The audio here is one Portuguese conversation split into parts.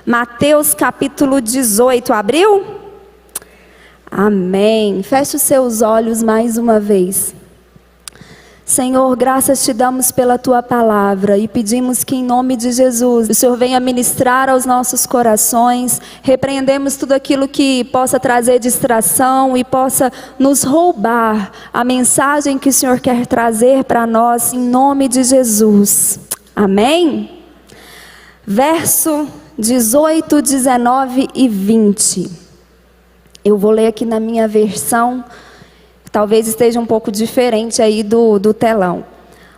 Mateus capítulo 18, abriu? Amém. Feche os seus olhos mais uma vez. Senhor, graças te damos pela tua palavra e pedimos que em nome de Jesus o Senhor venha ministrar aos nossos corações. Repreendemos tudo aquilo que possa trazer distração e possa nos roubar a mensagem que o Senhor quer trazer para nós em nome de Jesus. Amém? Verso 18, 19 e 20. Eu vou ler aqui na minha versão. Talvez esteja um pouco diferente aí do telão.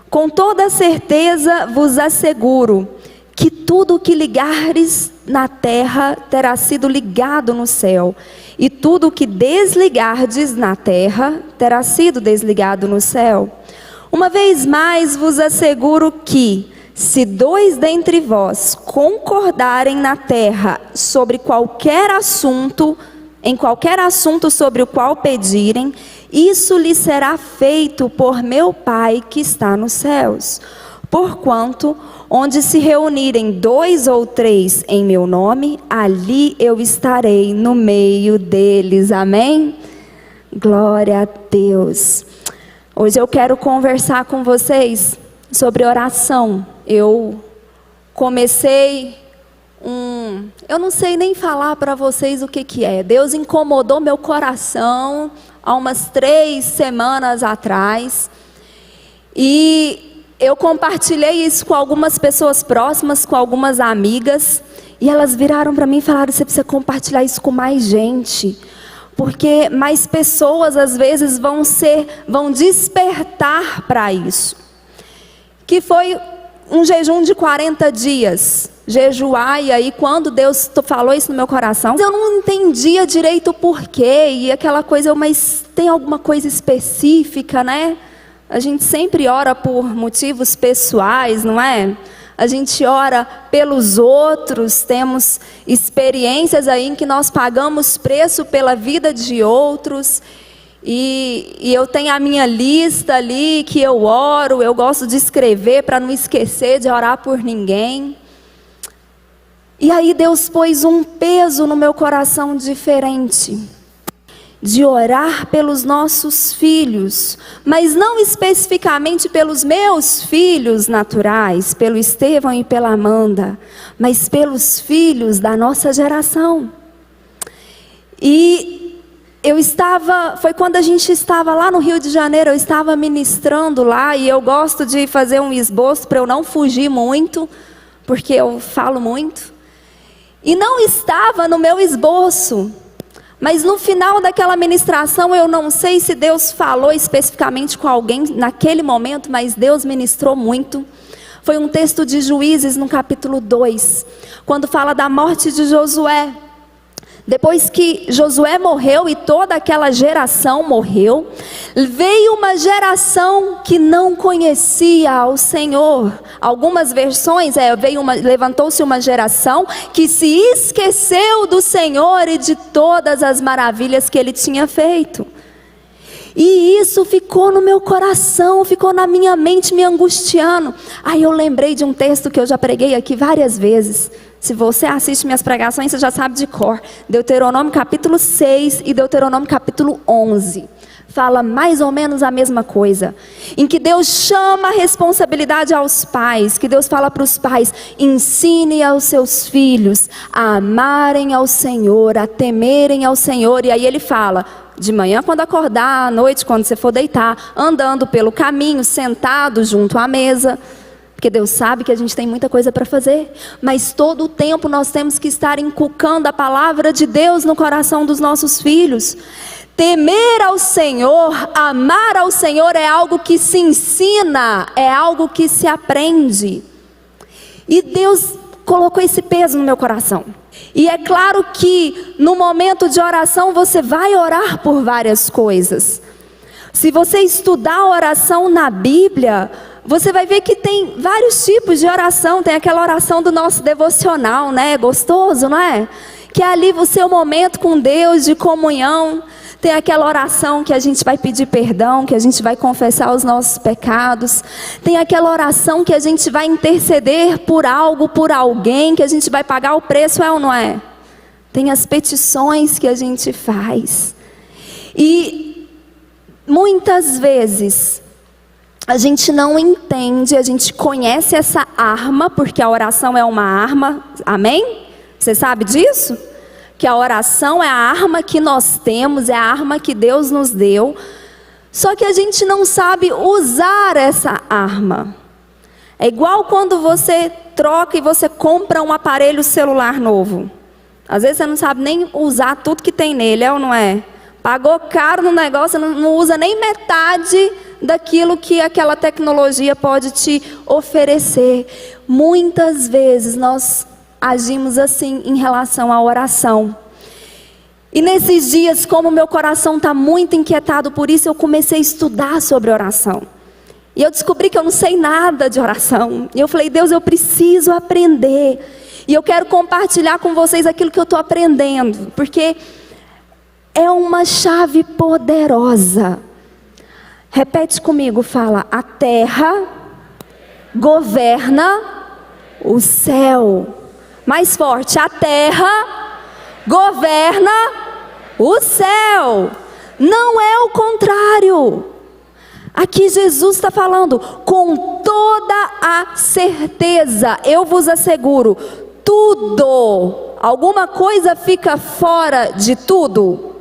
Com toda certeza vos asseguro que tudo o que ligares na terra terá sido ligado no céu, e tudo o que desligardes na terra terá sido desligado no céu. Uma vez mais vos asseguro que, se dois dentre vós concordarem na terra sobre qualquer assunto, em qualquer assunto sobre o qual pedirem, isso lhe será feito por meu Pai que está nos céus. Porquanto, onde se reunirem 2 ou 3 em meu nome, ali eu estarei no meio deles. Amém? Glória a Deus. Hoje eu quero conversar com vocês sobre oração. Eu comecei eu não sei nem falar para vocês o que é. Deus incomodou meu coração há umas 3 semanas atrás. E eu compartilhei isso com algumas pessoas próximas, com algumas amigas. E elas viraram para mim e falaram: você precisa compartilhar isso com mais gente. Porque mais pessoas às vezes vão despertar para isso. Que foi um jejum de 40 dias. Jejuar, e aí quando Deus falou isso no meu coração, eu não entendia direito o porquê, e aquela coisa, mas tem alguma coisa específica, né? A gente sempre ora por motivos pessoais, não é? A gente ora pelos outros, temos experiências aí em que nós pagamos preço pela vida de outros, e eu tenho a minha lista ali que eu oro, eu gosto de escrever para não esquecer de orar por ninguém. E aí Deus pôs um peso no meu coração diferente, de orar pelos nossos filhos, mas não especificamente pelos meus filhos naturais, pelo Estevão e pela Amanda, mas pelos filhos da nossa geração. E foi quando a gente estava lá no Rio de Janeiro, eu estava ministrando lá, e eu gosto de fazer um esboço para eu não fugir muito, porque eu falo muito. E não estava no meu esboço, mas no final daquela ministração, eu não sei se Deus falou especificamente com alguém naquele momento, mas Deus ministrou muito. Foi um texto de Juízes no capítulo 2, quando fala da morte de Josué. Depois que Josué morreu e toda aquela geração morreu, veio uma geração que não conhecia ao Senhor. Algumas versões, levantou-se uma geração que se esqueceu do Senhor e de todas as maravilhas que Ele tinha feito. E isso ficou no meu coração, ficou na minha mente me angustiando. Aí eu lembrei de um texto que eu já preguei aqui várias vezes. Se você assiste minhas pregações, você já sabe de cor. Deuteronômio capítulo 6 e Deuteronômio capítulo 11. Fala mais ou menos a mesma coisa. Em que Deus chama a responsabilidade aos pais. Que Deus fala para os pais: ensine aos seus filhos a amarem ao Senhor, a temerem ao Senhor. E aí Ele fala: de manhã quando acordar, à noite quando você for deitar, andando pelo caminho, sentado junto à mesa. Porque Deus sabe que a gente tem muita coisa para fazer, mas todo o tempo nós temos que estar inculcando a palavra de Deus no coração dos nossos filhos. Temer ao Senhor, amar ao Senhor é algo que se ensina, é algo que se aprende. E Deus colocou esse peso no meu coração. E é claro que no momento de oração você vai orar por várias coisas. Se você estudar a oração na Bíblia, você vai ver que tem vários tipos de oração. Tem aquela oração do nosso devocional, né? Gostoso, não é? Que é ali o seu momento com Deus de comunhão. Tem aquela oração que a gente vai pedir perdão, que a gente vai confessar os nossos pecados. Tem aquela oração que a gente vai interceder por algo, por alguém, que a gente vai pagar o preço, é ou não é? Tem as petições que a gente faz. E muitas vezes a gente não entende, a gente conhece essa arma, porque a oração é uma arma, amém? Você sabe disso? Que a oração é a arma que nós temos, é a arma que Deus nos deu. Só que a gente não sabe usar essa arma. É igual quando você troca e você compra um aparelho celular novo. Às vezes você não sabe nem usar tudo que tem nele, é ou não é? Pagou caro no negócio, não usa nem metade daquilo que aquela tecnologia pode te oferecer. Muitas vezes nós agimos assim em relação à oração. E nesses dias, como meu coração está muito inquietado por isso, eu comecei a estudar sobre oração. E eu descobri que eu não sei nada de oração. E eu falei, Deus, eu preciso aprender. E eu quero compartilhar com vocês aquilo que eu estou aprendendo. Porque é uma chave poderosa. Repete comigo, fala, a terra governa o céu. Mais forte, a terra governa o céu. Não é o contrário. Aqui Jesus está falando, com toda a certeza, eu vos asseguro, tudo, alguma coisa fica fora de tudo?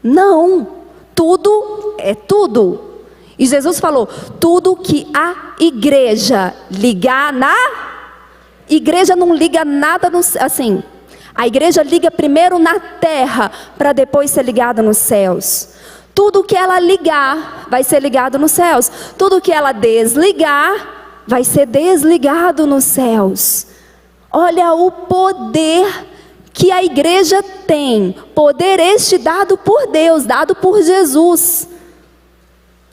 Não, tudo é tudo. E Jesus falou, tudo que a igreja ligar na... Igreja não liga nada assim. A igreja liga primeiro na terra, para depois ser ligada nos céus. Tudo que ela ligar, vai ser ligado nos céus. Tudo que ela desligar, vai ser desligado nos céus. Olha o poder que a igreja tem. Poder este dado por Deus, dado por Jesus.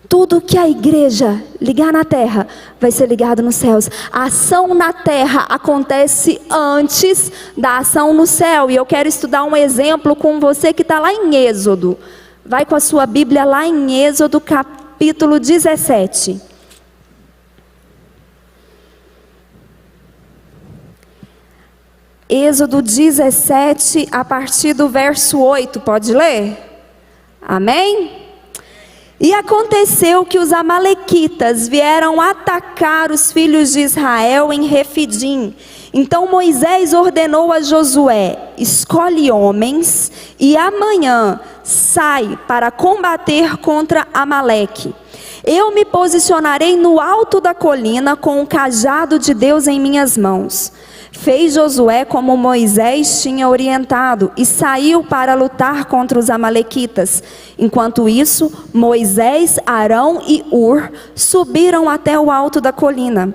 Tudo que a igreja ligar na terra, vai ser ligado nos céus. A ação na terra acontece antes da ação no céu. E eu quero estudar um exemplo com você que está lá em Êxodo. Vai com a sua Bíblia lá em Êxodo capítulo 17. Êxodo 17, a partir do verso 8, pode ler? Amém? E aconteceu que os amalequitas vieram atacar os filhos de Israel em Refidim. Então Moisés ordenou a Josué, escolhe homens e amanhã sai para combater contra Amaleque. Eu me posicionarei no alto da colina com o cajado de Deus em minhas mãos. Fez Josué como Moisés tinha orientado e saiu para lutar contra os amalequitas. Enquanto isso, Moisés, Arão e Hur subiram até o alto da colina.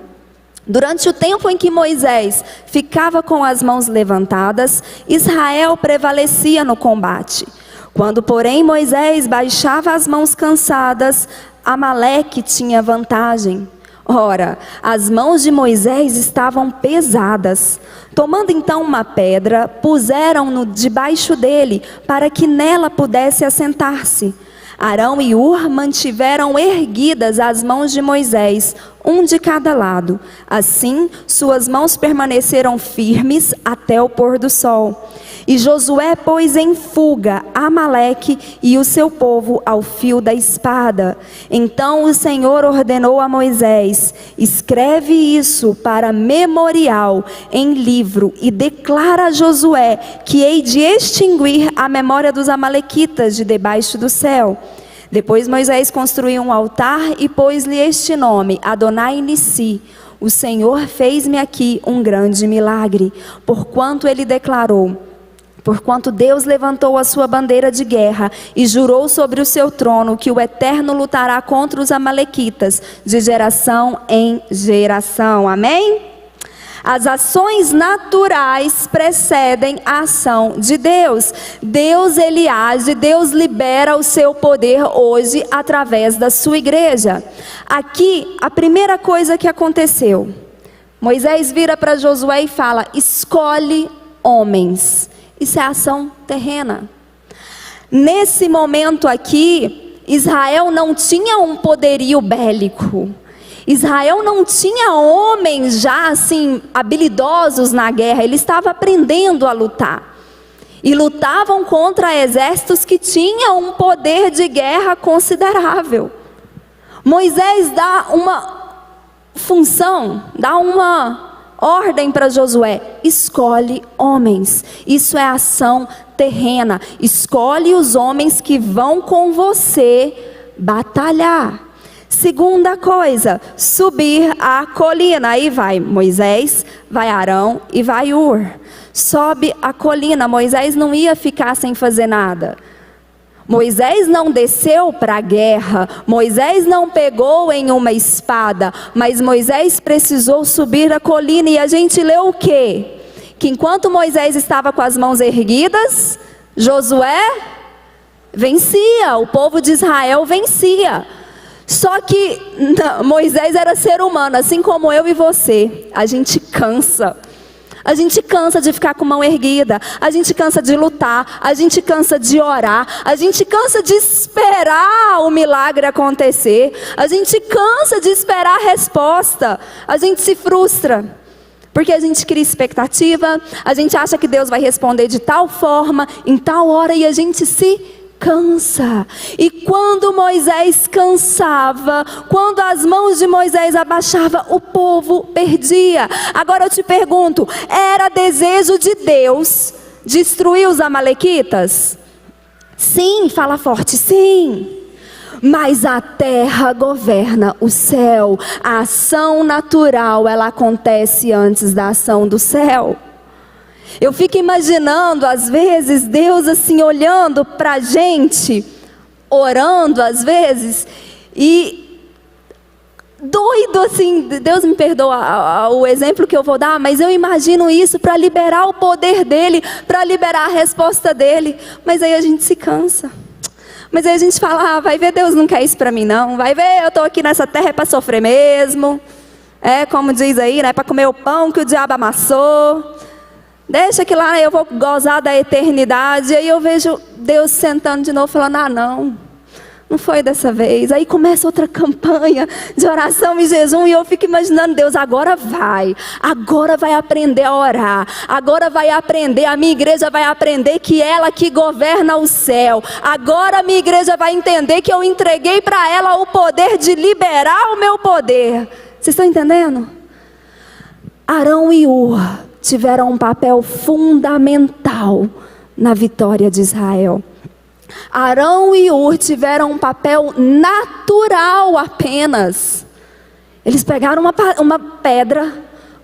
Durante o tempo em que Moisés ficava com as mãos levantadas, Israel prevalecia no combate. Quando, porém, Moisés baixava as mãos cansadas, Amaleque tinha vantagem. Ora, as mãos de Moisés estavam pesadas. Tomando então uma pedra, puseram-no debaixo dele, para que nela pudesse assentar-se. Arão e Hur mantiveram erguidas as mãos de Moisés, um de cada lado. Assim, suas mãos permaneceram firmes até o pôr do sol. E Josué pôs em fuga Amaleque e o seu povo ao fio da espada. Então o Senhor ordenou a Moisés: escreve isso para memorial em livro e declara a Josué que hei de extinguir a memória dos amalequitas de debaixo do céu. Depois Moisés construiu um altar e pôs-lhe este nome, Adonai Nissi. O Senhor fez-me aqui um grande milagre, porquanto ele declarou: porquanto Deus levantou a sua bandeira de guerra e jurou sobre o seu trono que o Eterno lutará contra os amalequitas de geração em geração. Amém? As ações naturais precedem a ação de Deus. Deus, ele age, Deus libera o seu poder hoje através da sua igreja. Aqui, a primeira coisa que aconteceu, Moisés vira para Josué e fala: escolhe homens. Isso é ação terrena. Nesse momento aqui, Israel não tinha um poderio bélico. Israel não tinha homens já assim habilidosos na guerra, ele estava aprendendo a lutar. E lutavam contra exércitos que tinham um poder de guerra considerável. Moisés dá uma função, dá uma ordem para Josué: escolhe homens. Isso é ação terrena. Escolhe os homens que vão com você batalhar. Segunda coisa, subir a colina. Aí vai Moisés, vai Arão e vai Hur. Sobe a colina. Moisés não ia ficar sem fazer nada. Moisés não desceu para a guerra. Moisés não pegou em uma espada. Mas Moisés precisou subir a colina. E a gente leu o quê? Que enquanto Moisés estava com as mãos erguidas, Josué vencia. O povo de Israel vencia. Só que Moisés era ser humano, assim como eu e você. A gente cansa. A gente cansa de ficar com mão erguida. A gente cansa de lutar. A gente cansa de orar. A gente cansa de esperar o milagre acontecer. A gente cansa de esperar a resposta. A gente se frustra. Porque a gente cria expectativa. A gente acha que Deus vai responder de tal forma, em tal hora, e a gente se cansa. E quando Moisés cansava, quando as mãos de Moisés abaixavam, o povo perdia. Agora eu te pergunto, era desejo de Deus destruir os amalequitas? Sim, fala forte, sim. Mas a terra governa o céu. A ação natural, ela acontece antes da ação do céu. Eu fico imaginando, às vezes, Deus assim, olhando para a gente, orando às vezes, e doido assim, Deus me perdoa o exemplo que eu vou dar, mas eu imagino isso para liberar o poder dEle, para liberar a resposta dEle, mas aí a gente se cansa. Mas aí a gente fala, vai ver, Deus não quer isso para mim não, vai ver, eu estou aqui nessa terra é para sofrer mesmo, é como diz aí, né, para comer o pão que o diabo amassou. Deixa que lá eu vou gozar da eternidade. E aí eu vejo Deus sentando de novo falando, não foi dessa vez. Aí começa outra campanha de oração e jejum. E eu fico imaginando, Deus agora vai aprender a orar. Agora vai aprender, a minha igreja vai aprender que ela que governa o céu. Agora a minha igreja vai entender que eu entreguei para ela o poder de liberar o meu poder. Vocês estão entendendo? Arão e Hur tiveram um papel fundamental na vitória de Israel. Arão e Hur tiveram um papel natural apenas. Eles pegaram uma pedra,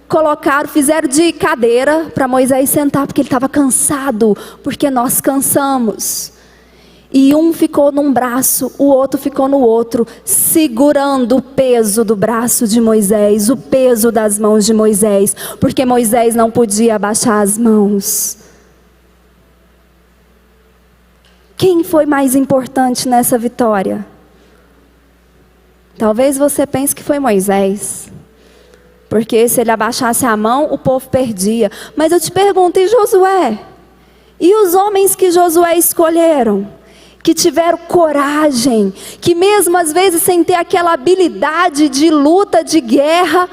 colocaram, fizeram de cadeira para Moisés sentar, porque ele estava cansado, porque nós cansamos. E um ficou num braço, o outro ficou no outro, segurando o peso do braço de Moisés, o peso das mãos de Moisés, porque Moisés não podia abaixar as mãos. Quem foi mais importante nessa vitória? Talvez você pense que foi Moisés, porque se ele abaixasse a mão, o povo perdia. Mas eu te pergunto, e Josué? E os homens que Josué escolheram? Que tiveram coragem, que mesmo às vezes sem ter aquela habilidade de luta, de guerra,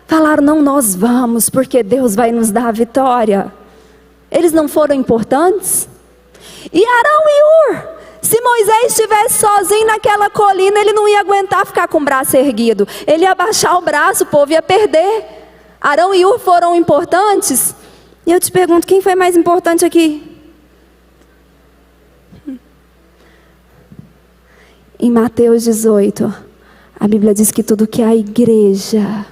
falaram, não, nós vamos, porque Deus vai nos dar a vitória. Eles não foram importantes? E Arão e Hur, se Moisés estivesse sozinho naquela colina, ele não ia aguentar ficar com o braço erguido, ele ia abaixar o braço, o povo ia perder. Arão e Hur foram importantes? E eu te pergunto, quem foi mais importante aqui? Em Mateus 18, a Bíblia diz que tudo que a igreja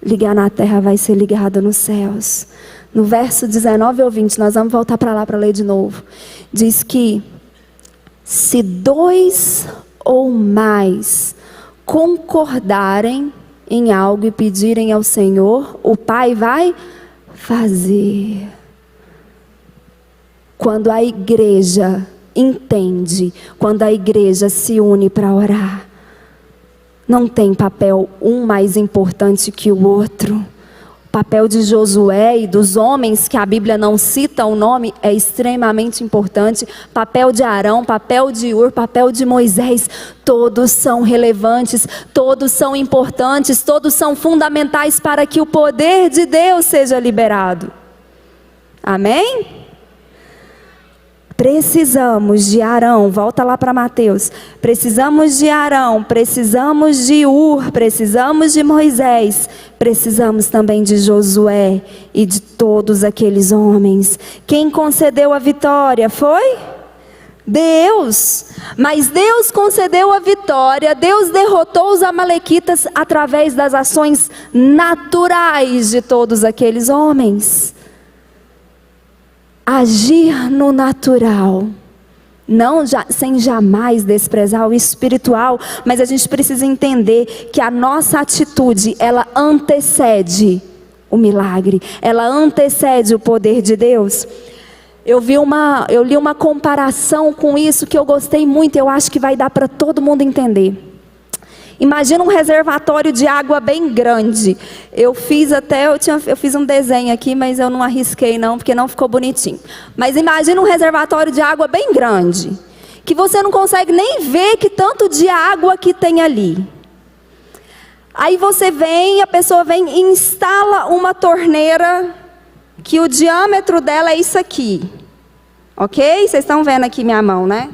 ligar na terra vai ser ligado nos céus. No verso 19 ou 20, nós vamos voltar para lá para ler de novo. Diz que se 2 ou mais concordarem em algo e pedirem ao Senhor, o Pai vai fazer. Quando a igreja entende, quando a igreja se une para orar, não tem papel um mais importante que o outro. O papel de Josué e dos homens que a Bíblia não cita o nome é extremamente importante. Papel de Arão, papel de Ur, papel de Moisés, todos são relevantes, todos são importantes, todos são fundamentais para que o poder de Deus seja liberado. Amém? Precisamos de Arão, volta lá para Mateus. Precisamos de Arão, precisamos de Ur, precisamos de Moisés, precisamos também de Josué e de todos aqueles homens. Quem concedeu a vitória foi Deus. Mas Deus concedeu a vitória, Deus derrotou os amalequitas através das ações naturais de todos aqueles homens. Agir no natural, sem jamais desprezar o espiritual, mas a gente precisa entender que a nossa atitude, ela antecede o milagre, ela antecede o poder de Deus. Eu li uma comparação com isso que eu gostei muito, eu acho que vai dar para todo mundo entender. Imagina um reservatório de água bem grande. Eu fiz um desenho aqui, mas eu não arrisquei não, porque não ficou bonitinho. Mas imagina um reservatório de água bem grande, que você não consegue nem ver que tanto de água que tem ali. Aí a pessoa vem e instala uma torneira, que o diâmetro dela é isso aqui. Ok? Vocês estão vendo aqui minha mão, né?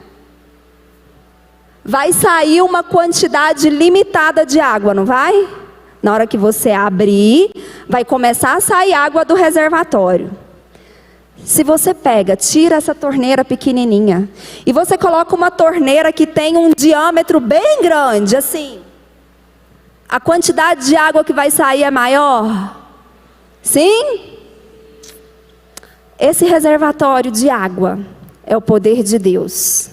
Vai sair uma quantidade limitada de água, não vai? Na hora que você abrir, vai começar a sair água do reservatório. Se você tira essa torneira pequenininha, e você coloca uma torneira que tem um diâmetro bem grande, assim, a quantidade de água que vai sair é maior? Sim? Esse reservatório de água é o poder de Deus.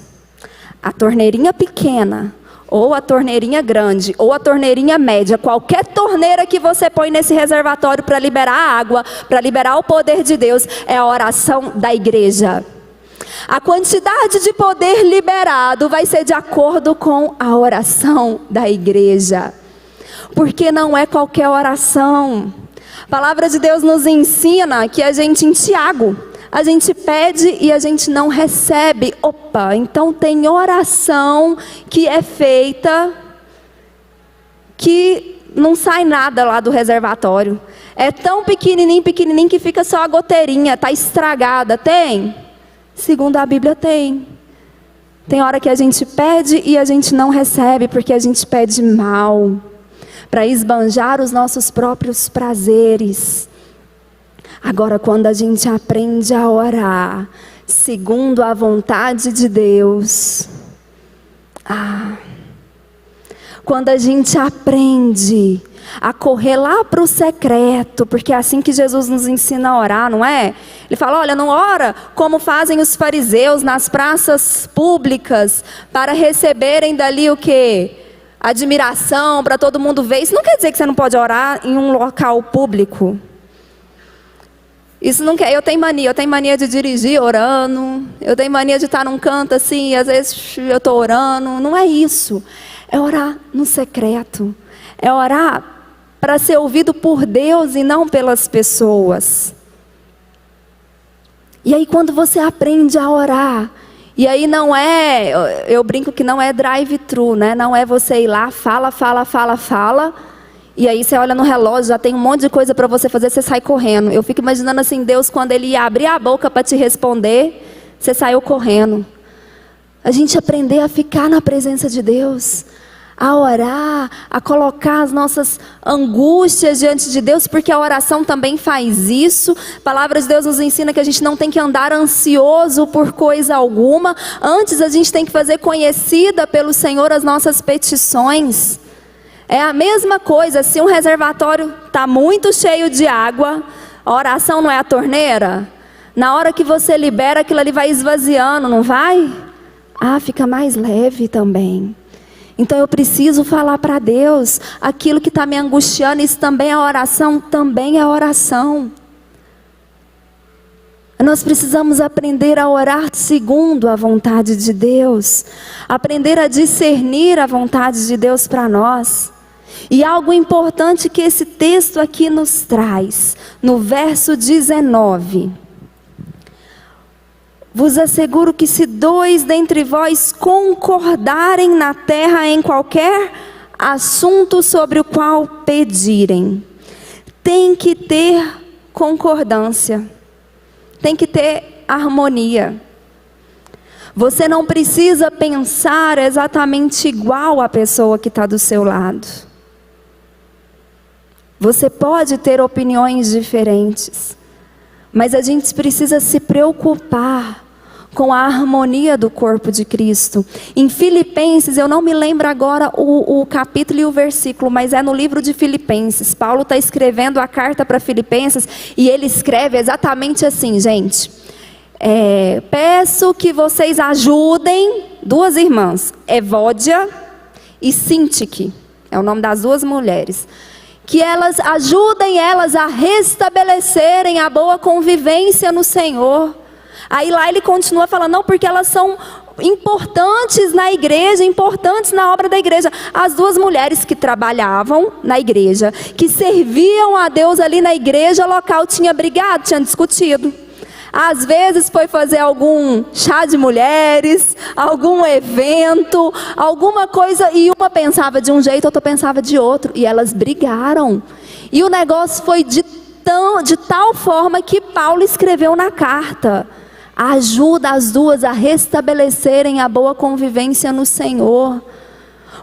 A torneirinha pequena, ou a torneirinha grande, ou a torneirinha média, qualquer torneira que você põe nesse reservatório para liberar a água, para liberar o poder de Deus, é a oração da igreja. A quantidade de poder liberado vai ser de acordo com a oração da igreja. Porque não é qualquer oração. A palavra de Deus nos ensina que em Tiago, a gente pede e a gente não recebe. Opa, então tem oração que é feita que não sai nada lá do reservatório. É tão pequenininho que fica só a goteirinha, está estragada. Tem? Segundo a Bíblia tem. Tem hora que a gente pede e a gente não recebe, porque a gente pede mal, para esbanjar os nossos próprios prazeres. Agora, quando a gente aprende a orar segundo a vontade de Deus, quando a gente aprende a correr lá para o secreto, porque é assim que Jesus nos ensina a orar, não é? Ele fala, olha, não ora como fazem os fariseus nas praças públicas, para receberem dali o quê? Admiração, para todo mundo ver. Isso não quer dizer que você não pode orar em um local público. Isso não quer, eu tenho mania de dirigir orando, eu tenho mania de estar num canto assim, e às vezes eu estou orando. Não é isso, é orar no secreto, é orar para ser ouvido por Deus e não pelas pessoas. E aí quando você aprende a orar, e aí eu brinco que não é drive-thru, né? Não é você ir lá, fala, e aí você olha no relógio, já tem um monte de coisa para você fazer, você sai correndo. Eu fico imaginando assim, Deus, quando Ele ia abrir a boca para te responder, você saiu correndo. A gente aprender a ficar na presença de Deus, a orar, a colocar as nossas angústias diante de Deus, porque a oração também faz isso. A palavra de Deus nos ensina que a gente não tem que andar ansioso por coisa alguma. Antes a gente tem que fazer conhecida pelo Senhor as nossas petições. É a mesma coisa, se um reservatório está muito cheio de água, a oração não é a torneira? Na hora que você libera, aquilo ali vai esvaziando, não vai? Fica mais leve também. Então eu preciso falar para Deus aquilo que está me angustiando. Isso também é oração, também é oração. Nós precisamos aprender a orar segundo a vontade de Deus, aprender a discernir a vontade de Deus para nós. E algo importante que esse texto aqui nos traz, no verso 19. Vos asseguro que se 2 dentre vós concordarem na terra em qualquer assunto sobre o qual pedirem, tem que ter concordância, tem que ter harmonia. Você não precisa pensar exatamente igual à pessoa que está do seu lado. Você pode ter opiniões diferentes, mas a gente precisa se preocupar com a harmonia do corpo de Cristo. Em Filipenses, eu não me lembro agora o capítulo e o versículo, mas é no livro de Filipenses. Paulo está escrevendo a carta para Filipenses e ele escreve exatamente assim, gente. Peço que vocês ajudem 2 irmãs, Evódia e Sintique, é o nome das 2 mulheres, que elas ajudem elas a restabelecerem a boa convivência no Senhor. Aí lá ele continua falando, não, porque elas são importantes na igreja, importantes na obra da igreja. As 2 mulheres que trabalhavam na igreja, que serviam a Deus ali na igreja local, tinham brigado, tinham discutido. Às vezes foi fazer algum chá de mulheres, algum evento, alguma coisa, e uma pensava de um jeito, outra pensava de outro, e elas brigaram. E o negócio foi de tal forma que Paulo escreveu na carta: ajuda as 2 a restabelecerem a boa convivência no Senhor.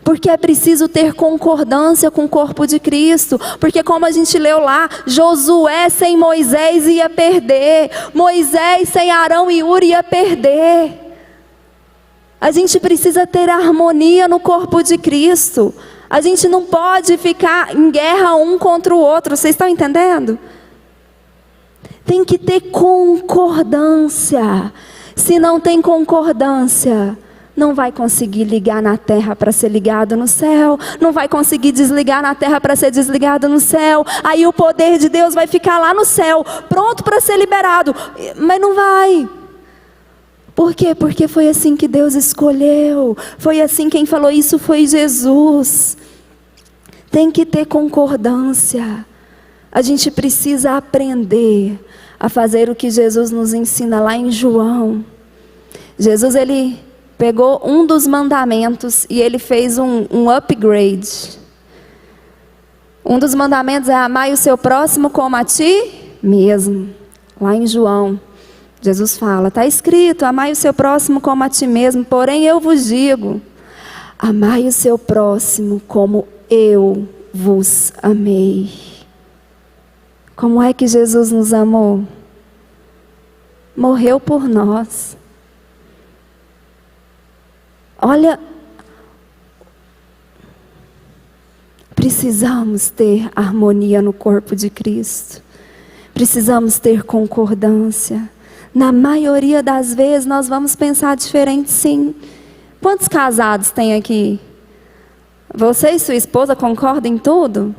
Porque é preciso ter concordância com o corpo de Cristo. Porque como a gente leu lá, Josué sem Moisés ia perder. Moisés sem Arão e Hur ia perder. A gente precisa ter harmonia no corpo de Cristo. A gente não pode ficar em guerra um contra o outro. Vocês estão entendendo? Tem que ter concordância. Se não tem concordância, não vai conseguir ligar na terra para ser ligado no céu. Não vai conseguir desligar na terra para ser desligado no céu. Aí o poder de Deus vai ficar lá no céu, pronto para ser liberado. Mas não vai. Por quê? Porque foi assim que Deus escolheu. Foi assim, quem falou isso foi Jesus. Tem que ter concordância. A gente precisa aprender a fazer o que Jesus nos ensina lá em João. Jesus, ele pegou um dos mandamentos e ele fez um upgrade. Um dos mandamentos é amar o seu próximo como a ti mesmo. Lá em João, Jesus fala, está escrito, amai o seu próximo como a ti mesmo. Porém eu vos digo, amai o seu próximo como eu vos amei. Como é que Jesus nos amou? Morreu por nós. Olha, precisamos ter harmonia no corpo de Cristo. Precisamos ter concordância. Na maioria das vezes nós vamos pensar diferente, sim. Quantos casados tem aqui? Você e sua esposa concordam em tudo?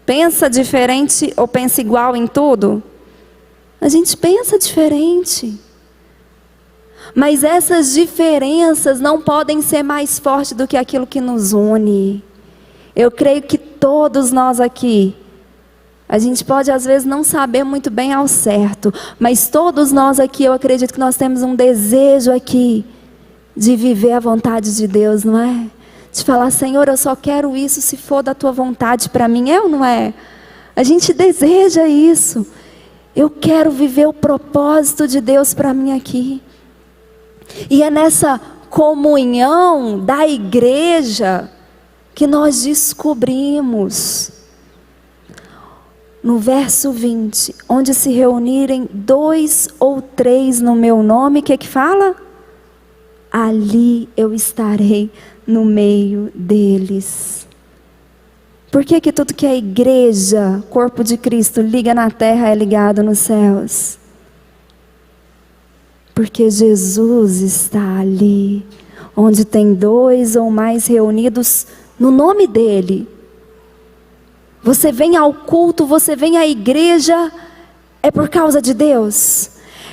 Pensa diferente ou pensa igual em tudo? A gente pensa diferente. Mas essas diferenças não podem ser mais fortes do que aquilo que nos une. Eu creio que todos nós aqui, a gente pode às vezes não saber muito bem ao certo, mas todos nós aqui, eu acredito que nós temos um desejo aqui de viver a vontade de Deus, não é? De falar, Senhor, eu só quero isso se for da tua vontade para mim, é ou não é? A gente deseja isso. Eu quero viver o propósito de Deus para mim aqui. E é nessa comunhão da igreja que nós descobrimos, no verso 20, onde se reunirem 2 ou 3 no meu nome, o que fala? Ali eu estarei no meio deles. Por que tudo que é igreja, corpo de Cristo, liga na terra é ligado nos céus? Porque Jesus está ali, onde tem 2 ou mais reunidos no nome dEle. Você vem ao culto, você vem à igreja, é por causa de Deus.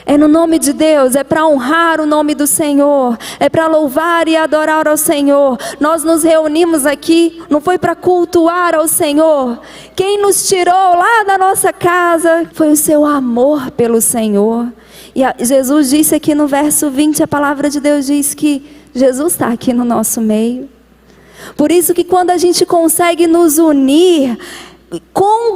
É no nome de Deus, é para honrar o nome do Senhor, é para louvar e adorar ao Senhor. Nós nos reunimos aqui, não foi para cultuar ao Senhor. Quem nos tirou lá da nossa casa foi o seu amor pelo Senhor. E Jesus disse aqui no verso 20, a palavra de Deus diz que Jesus está aqui no nosso meio. Por isso que quando a gente consegue nos unir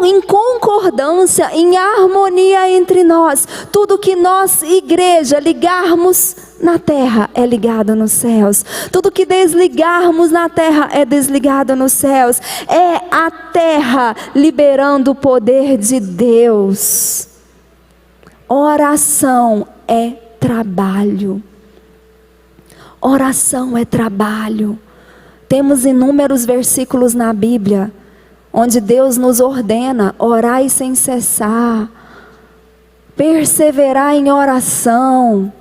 em concordância, em harmonia entre nós, tudo que nós, igreja, ligarmos na terra é ligado nos céus, tudo que desligarmos na terra é desligado nos céus. É a terra liberando o poder de Deus. Oração é trabalho. Oração é trabalho. Temos inúmeros versículos na Bíblia onde Deus nos ordena: orai sem cessar, perseverar em oração.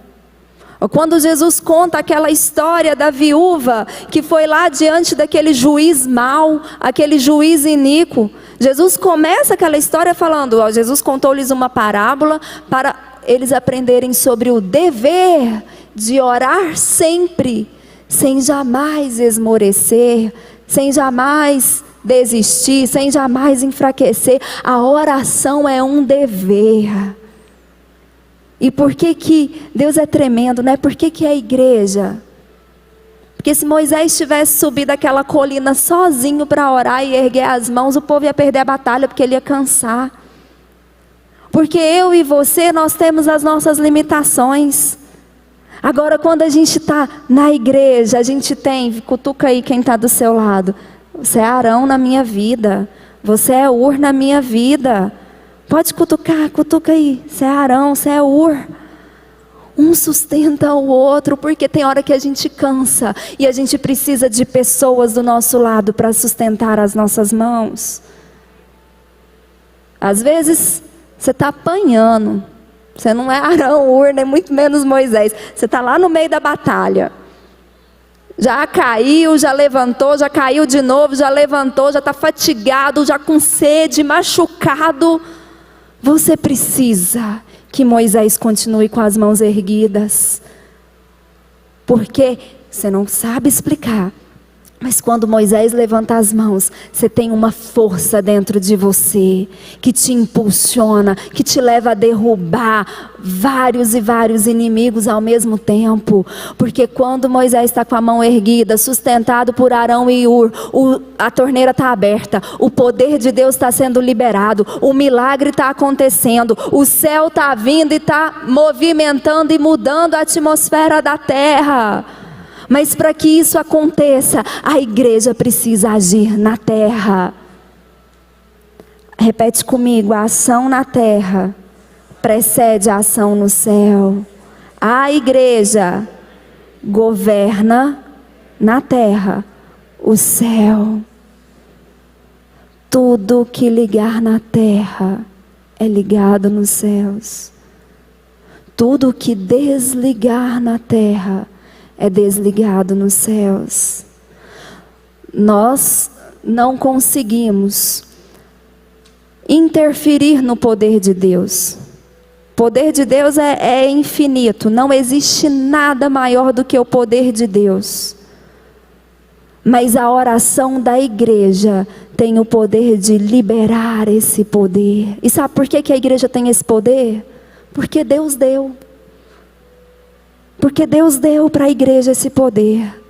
Quando Jesus conta aquela história da viúva que foi lá diante daquele juiz mau, aquele juiz iníquo, Jesus começa aquela história falando, Jesus contou-lhes uma parábola para eles aprenderem sobre o dever de orar sempre, sem jamais esmorecer, sem jamais desistir, sem jamais enfraquecer. A oração é um dever. E por que Deus é tremendo, né? Por que a igreja? Porque se Moisés tivesse subido aquela colina sozinho para orar e erguer as mãos, o povo ia perder a batalha, porque ele ia cansar. Porque eu e você, nós temos as nossas limitações. Agora, quando a gente está na igreja, a gente tem, cutuca aí quem está do seu lado, você é Arão na minha vida, você é Ur na minha vida. Pode cutucar, cutuca aí, você é Arão, você é Ur. Um sustenta o outro, porque tem hora que a gente cansa e a gente precisa de pessoas do nosso lado para sustentar as nossas mãos. Às vezes você está apanhando, você não é Arão, Ur, nem muito menos Moisés, você está lá no meio da batalha. Já caiu, já levantou, já caiu de novo, já levantou, já está fatigado, já com sede, machucado. Você precisa que Moisés continue com as mãos erguidas, porque você não sabe explicar, mas quando Moisés levanta as mãos, você tem uma força dentro de você, que te impulsiona, que te leva a derrubar vários e vários inimigos ao mesmo tempo. Porque quando Moisés está com a mão erguida, sustentado por Arão e Ur, a torneira está aberta, o poder de Deus está sendo liberado, o milagre está acontecendo, o céu está vindo e está movimentando e mudando a atmosfera da terra. Mas para que isso aconteça, a igreja precisa agir na terra. Repete comigo: a ação na terra precede a ação no céu. A igreja governa na terra o céu. Tudo que ligar na terra é ligado nos céus. Tudo que desligar na terra é desligado nos céus. Nós não conseguimos interferir no poder de Deus. O poder de Deus é infinito. Não existe nada maior do que o poder de Deus. Mas a oração da igreja tem o poder de liberar esse poder. E sabe por que a igreja tem esse poder? Porque Deus deu. Porque Deus deu para a igreja esse poder.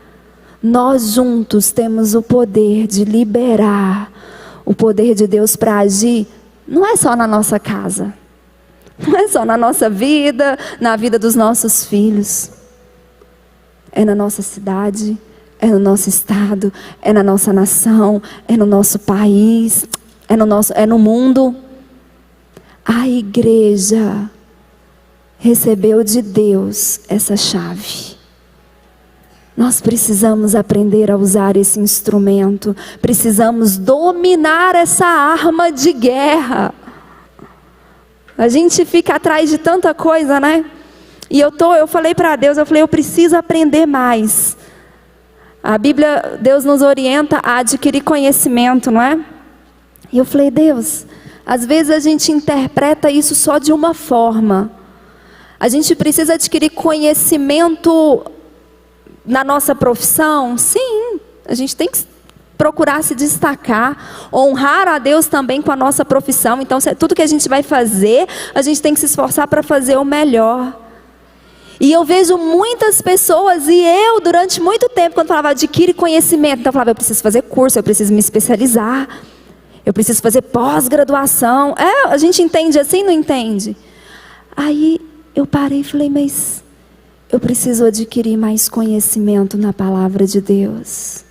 Nós juntos temos o poder de liberar o poder de Deus para agir. Não é só na nossa casa, não é só na nossa vida, na vida dos nossos filhos. É na nossa cidade, é no nosso estado, é na nossa nação, é no nosso país, é no mundo. A igreja recebeu de Deus essa chave. Nós precisamos aprender a usar esse instrumento. Precisamos dominar essa arma de guerra. A gente fica atrás de tanta coisa, né? E eu falei para Deus, eu preciso aprender mais. A Bíblia, Deus nos orienta a adquirir conhecimento, não é? E eu falei: Deus, às vezes a gente interpreta isso só de uma forma. A gente precisa adquirir conhecimento na nossa profissão? Sim, a gente tem que procurar se destacar, honrar a Deus também com a nossa profissão. Então, tudo que a gente vai fazer, a gente tem que se esforçar para fazer o melhor. E eu vejo muitas pessoas, e eu durante muito tempo, quando falava adquire conhecimento, então eu falava, eu preciso fazer curso, eu preciso me especializar, eu preciso fazer pós-graduação. A gente entende assim, não entende? Aí eu parei e falei, mas eu preciso adquirir mais conhecimento na palavra de Deus.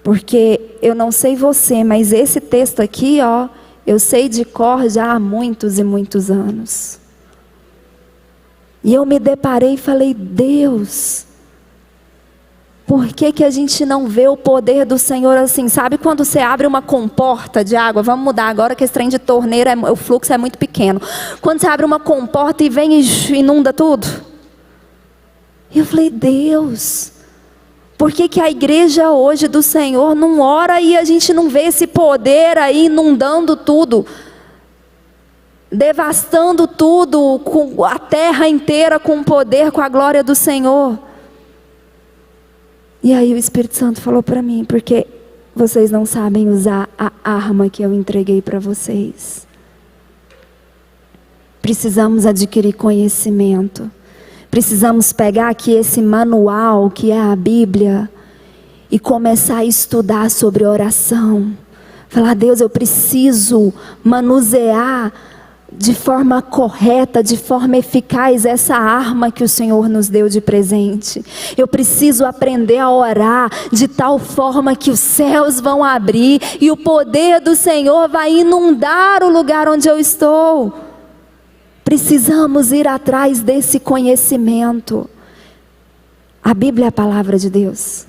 Porque eu não sei você, mas esse texto aqui, eu sei de cor já há muitos e muitos anos. E eu me deparei e falei, Deus, por que a gente não vê o poder do Senhor assim? Sabe quando você abre uma comporta de água? Vamos mudar agora que esse trem de torneira, o fluxo é muito pequeno. Quando você abre uma comporta e vem e inunda tudo. E eu falei, Deus, por que a igreja hoje do Senhor não ora e a gente não vê esse poder aí inundando tudo? Devastando tudo, com a terra inteira com o poder, com a glória do Senhor. E aí o Espírito Santo falou para mim, porque vocês não sabem usar a arma que eu entreguei para vocês. Precisamos adquirir conhecimento. Precisamos pegar aqui esse manual que é a Bíblia e começar a estudar sobre oração. Falar, Deus, eu preciso manusear de forma correta, de forma eficaz, essa arma que o Senhor nos deu de presente. Eu preciso aprender a orar de tal forma que os céus vão abrir e o poder do Senhor vai inundar o lugar onde eu estou. Precisamos ir atrás desse conhecimento. A Bíblia é a palavra de Deus.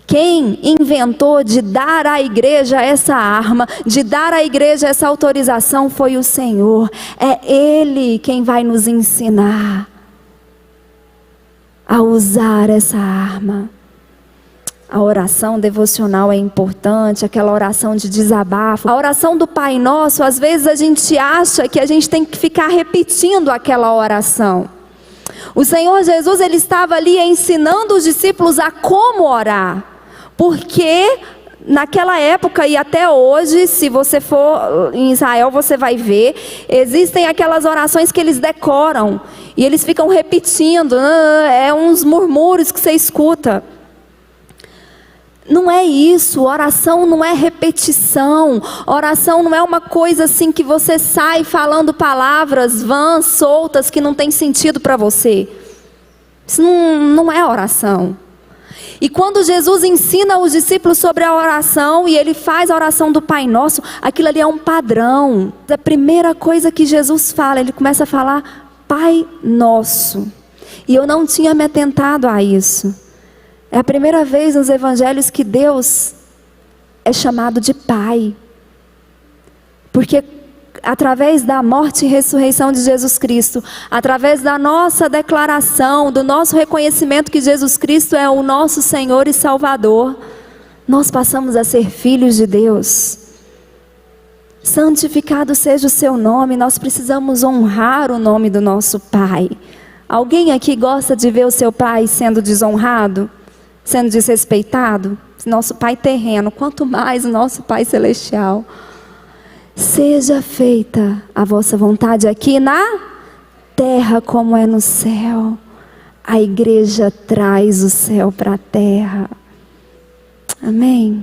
Quem inventou de dar à igreja essa arma, de dar à igreja essa autorização foi o Senhor. É Ele quem vai nos ensinar a usar essa arma. A oração devocional é importante, aquela oração de desabafo. A oração do Pai Nosso, às vezes a gente acha que a gente tem que ficar repetindo aquela oração. O Senhor Jesus, Ele estava ali ensinando os discípulos a como orar. Porque naquela época e até hoje, se você for em Israel, você vai ver, existem aquelas orações que eles decoram. E eles ficam repetindo, é uns murmúrios que você escuta. Não é isso, oração não é repetição, oração não é uma coisa assim que você sai falando palavras vãs, soltas, que não tem sentido para você. Isso não é oração. E quando Jesus ensina os discípulos sobre a oração, e Ele faz a oração do Pai Nosso, aquilo ali é um padrão. A primeira coisa que Jesus fala, Ele começa a falar, Pai Nosso. E eu não tinha me atentado a isso. É a primeira vez nos evangelhos que Deus é chamado de Pai. Porque através da morte e ressurreição de Jesus Cristo, através da nossa declaração, do nosso reconhecimento que Jesus Cristo é o nosso Senhor e Salvador, nós passamos a ser filhos de Deus. Santificado seja o seu nome. Nós precisamos honrar o nome do nosso Pai. Alguém aqui gosta de ver o seu pai sendo desonrado? Sendo desrespeitado? Nosso Pai terreno, quanto mais o nosso Pai celestial. Seja feita a vossa vontade aqui na terra como é no céu. A igreja traz o céu para a terra. Amém.